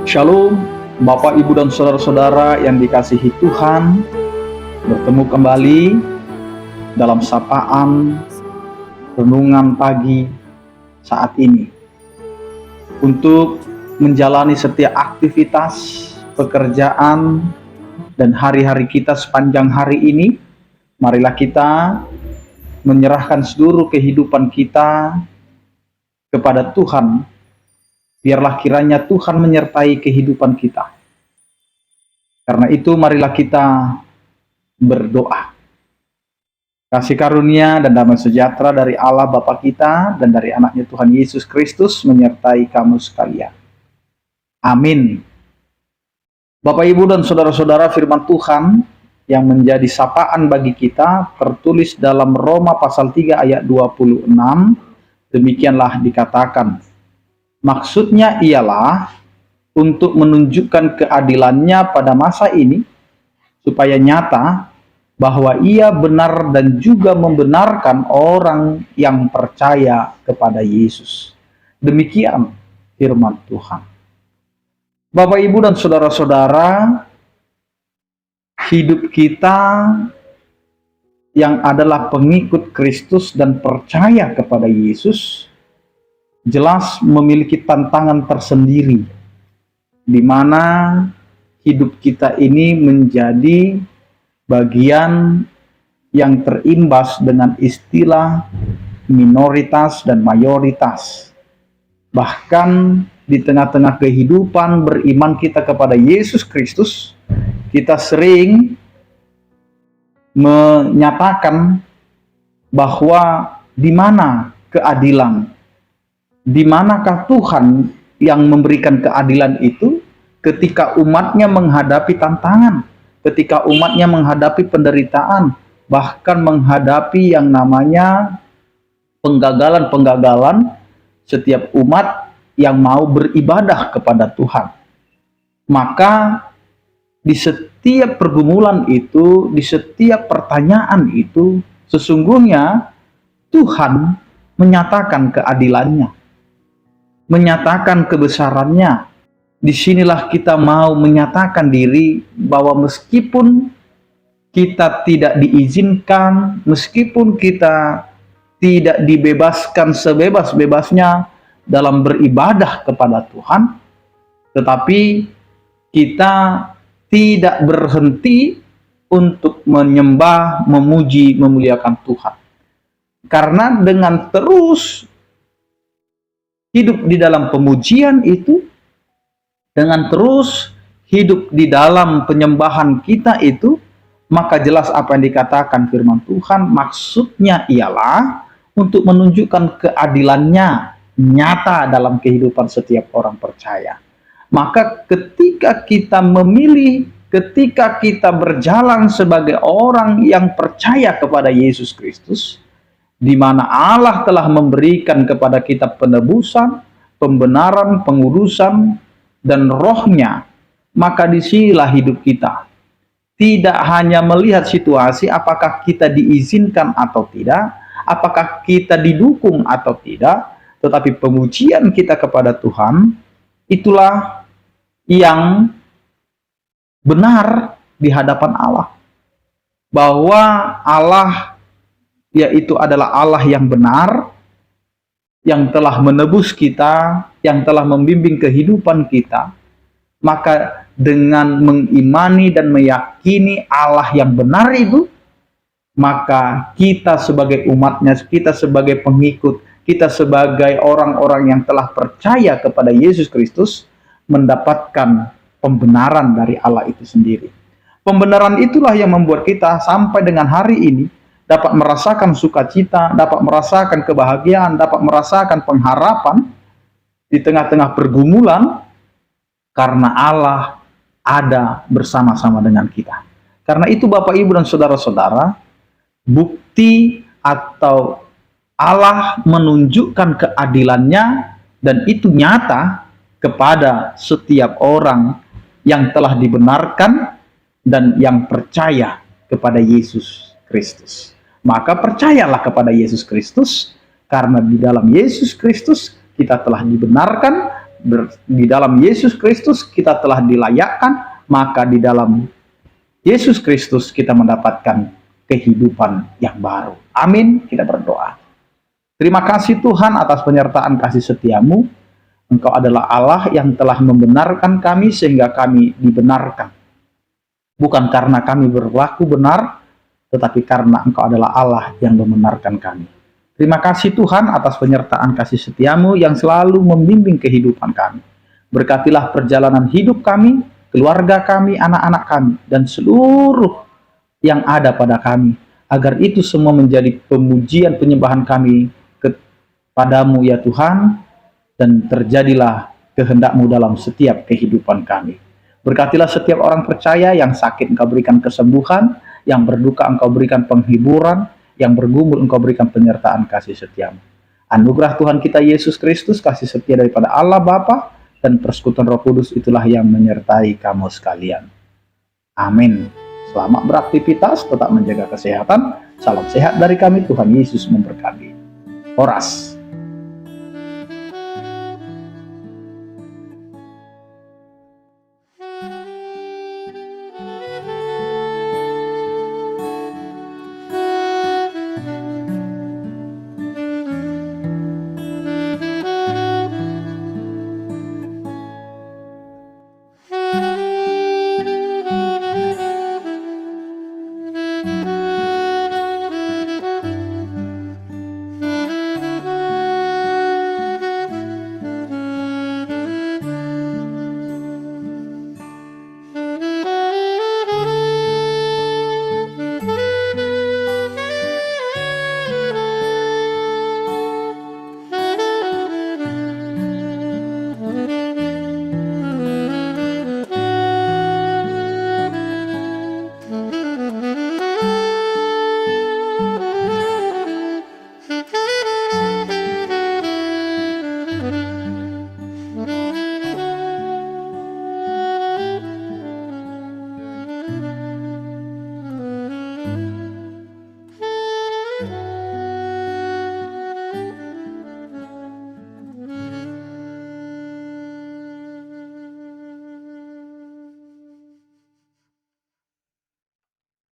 Shalom, Bapak, Ibu, dan saudara-saudara yang dikasihi Tuhan. Bertemu kembali dalam sapaan renungan pagi saat ini untuk menjalani setiap aktivitas, pekerjaan, dan hari-hari kita sepanjang hari ini. Marilah kita menyerahkan seluruh kehidupan kita kepada Tuhan. Biarlah kiranya Tuhan menyertai kehidupan kita. Karena itu marilah kita berdoa. Kasih karunia dan damai sejahtera dari Allah Bapa kita dan dari anaknya Tuhan Yesus Kristus menyertai kamu sekalian. Amin. Bapak, Ibu, dan saudara-saudara, firman Tuhan yang menjadi sapaan bagi kita tertulis dalam Roma pasal 3 ayat 26. Demikianlah dikatakan. Maksudnya ialah untuk menunjukkan keadilannya pada masa ini, supaya nyata bahwa ia benar dan juga membenarkan orang yang percaya kepada Yesus. Demikian firman Tuhan. Bapak, Ibu, dan saudara-saudara, hidup kita yang adalah pengikut Kristus dan percaya kepada Yesus jelas memiliki tantangan tersendiri, di mana hidup kita ini menjadi bagian yang terimbas dengan istilah minoritas dan mayoritas. Bahkan di tengah-tengah kehidupan beriman kita kepada Yesus Kristus, kita sering menyatakan bahwa di mana keadilan? Di manakah Tuhan yang memberikan keadilan itu ketika umatnya menghadapi tantangan, ketika umatnya menghadapi penderitaan, bahkan menghadapi yang namanya penggagalan-penggagalan setiap umat yang mau beribadah kepada Tuhan. Maka di setiap pergumulan itu, di setiap pertanyaan itu, sesungguhnya Tuhan menyatakan keadilannya, menyatakan kebesarannya. Disinilah kita mau menyatakan diri bahwa meskipun kita tidak diizinkan, meskipun kita tidak dibebaskan sebebas-bebasnya dalam beribadah kepada Tuhan, tetapi kita tidak berhenti untuk menyembah, memuji, memuliakan Tuhan. Karena dengan terus hidup di dalam pemujian itu, dengan terus hidup di dalam penyembahan kita itu, maka jelas apa yang dikatakan firman Tuhan, maksudnya ialah untuk menunjukkan keadilannya nyata dalam kehidupan setiap orang percaya. Maka ketika kita memilih, ketika kita berjalan sebagai orang yang percaya kepada Yesus Kristus, di mana Allah telah memberikan kepada kita penebusan, pembenaran, pengudusan, dan rohnya, maka disinilah hidup kita. Tidak hanya melihat situasi apakah kita diizinkan atau tidak, apakah kita didukung atau tidak, tetapi pemujian kita kepada Tuhan, itulah yang benar di hadapan Allah. Bahwa Allah yaitu adalah Allah yang benar, yang telah menebus kita, yang telah membimbing kehidupan kita. Maka dengan mengimani dan meyakini Allah yang benar itu, maka kita sebagai umatnya, kita sebagai pengikut, kita sebagai orang-orang yang telah percaya kepada Yesus Kristus, mendapatkan pembenaran dari Allah itu sendiri. Pembenaran itulah yang membuat kita sampai dengan hari ini dapat merasakan sukacita, dapat merasakan kebahagiaan, dapat merasakan pengharapan di tengah-tengah pergumulan, karena Allah ada bersama-sama dengan kita. Karena itu Bapak, Ibu, dan saudara-saudara, bukti atau Allah menunjukkan keadilannya, dan itu nyata kepada setiap orang yang telah dibenarkan dan yang percaya kepada Yesus Kristus. Maka percayalah kepada Yesus Kristus, Karena di dalam Yesus Kristus kita telah dibenarkan, di dalam Yesus Kristus kita telah dilayakkan, maka di dalam Yesus Kristus kita mendapatkan kehidupan yang baru. Amin. Kita berdoa. Terima kasih Tuhan atas penyertaan kasih setiamu. Engkau adalah Allah yang telah membenarkan kami sehingga kami dibenarkan. Bukan karena kami berlaku benar, tetapi karena Engkau adalah Allah yang membenarkan kami. Terima kasih Tuhan atas penyertaan kasih setiamu yang selalu membimbing kehidupan kami. Berkatilah perjalanan hidup kami, keluarga kami, anak-anak kami, dan seluruh yang ada pada kami. Agar itu semua menjadi pemujian penyembahan kami kepadamu ya Tuhan, dan terjadilah kehendak-Mu dalam setiap kehidupan kami. Berkatilah setiap orang percaya yang sakit Engkau berikan kesembuhan, yang berduka Engkau berikan penghiburan, yang bergumul Engkau berikan penyertaan kasih setiamu. Anugerah Tuhan kita Yesus Kristus, kasih setia daripada Allah Bapa dan persekutuan Roh Kudus itulah yang menyertai kamu sekalian. Amin. Selamat beraktivitas, tetap menjaga kesehatan. Salam sehat dari kami, Tuhan Yesus memberkati. Horas.